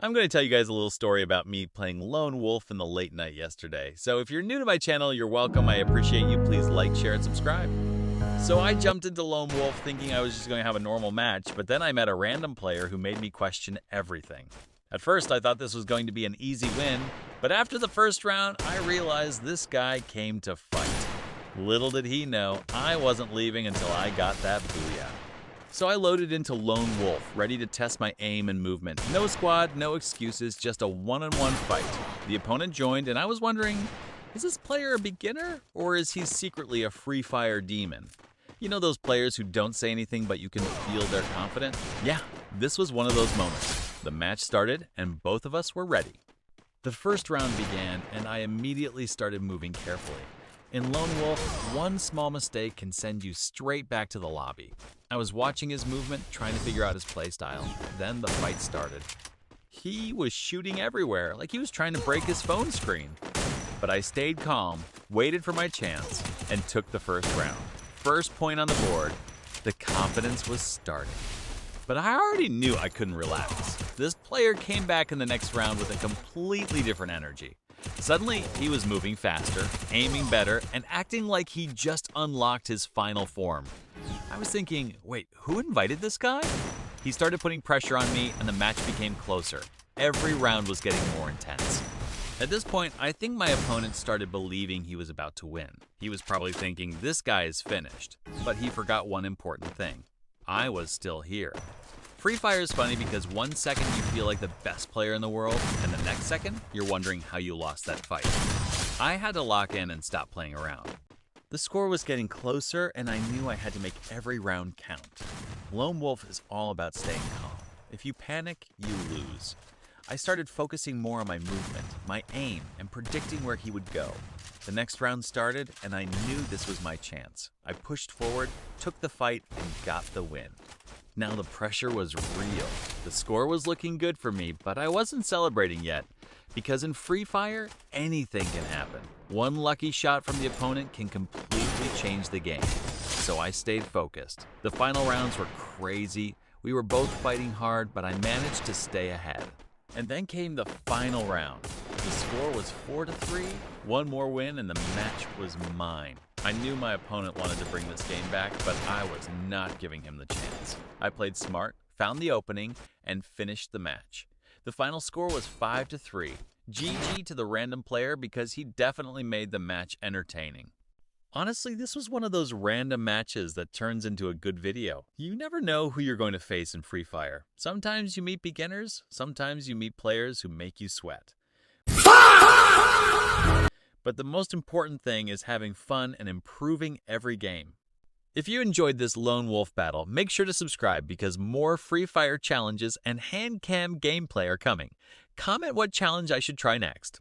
I'm going to tell you guys a little story about me playing Lone Wolf in the late night yesterday. So if you're new to my channel, you're welcome. I appreciate you. Please like, share, and subscribe. So I jumped into Lone Wolf thinking I was just going to have a normal match, but then I met a random player who made me question everything. At first, I thought this was going to be an easy win, but after the first round, I realized this guy came to fight. Little did he know, I wasn't leaving until I got that booyah. So I loaded into Lone Wolf, ready to test my aim and movement. No squad, no excuses, just a one-on-one fight. The opponent joined, and I was wondering, is this player a beginner, or is he secretly a Free Fire demon? You know those players who don't say anything but you can feel they're confident? Yeah, this was one of those moments. The match started, and both of us were ready. The first round began, and I immediately started moving carefully. In Lone Wolf, one small mistake can send you straight back to the lobby. I was watching his movement, trying to figure out his playstyle. Then the fight started. He was shooting everywhere, like he was trying to break his phone screen. But I stayed calm, waited for my chance, and took the first round. First point on the board. The confidence was starting. But I already knew I couldn't relax. This player came back in the next round with a completely different energy. Suddenly, he was moving faster, aiming better, and acting like he just unlocked his final form. I was thinking, wait, who invited this guy? He started putting pressure on me, and the match became closer. Every round was getting more intense. At this point, I think my opponent started believing he was about to win. He was probably thinking, this guy is finished. But he forgot one important thing. I was still here. Free Fire is funny because 1 second you feel like the best player in the world, and the next second, you're wondering how you lost that fight. I had to lock in and stop playing around. The score was getting closer, and I knew I had to make every round count. Lone Wolf is all about staying calm. If you panic, you lose. I started focusing more on my movement, my aim, and predicting where he would go. The next round started, and I knew this was my chance. I pushed forward, took the fight, and got the win. Now the pressure was real. The score was looking good for me, but I wasn't celebrating yet. Because in Free Fire, anything can happen. One lucky shot from the opponent can completely change the game. So I stayed focused. The final rounds were crazy. We were both fighting hard, but I managed to stay ahead. And then came the final round. The score was 4-3. One more win and the match was mine. I knew my opponent wanted to bring this game back, but I was not giving him the chance. I played smart, found the opening, and finished the match. The final score was 5-3. GG to the random player because he definitely made the match entertaining. Honestly, this was one of those random matches that turns into a good video. You never know who you're going to face in Free Fire. Sometimes you meet beginners, sometimes you meet players who make you sweat. But the most important thing is having fun and improving every game. If you enjoyed this Lone Wolf battle, make sure to subscribe because more Free Fire challenges and hand cam gameplay are coming. Comment what challenge I should try next.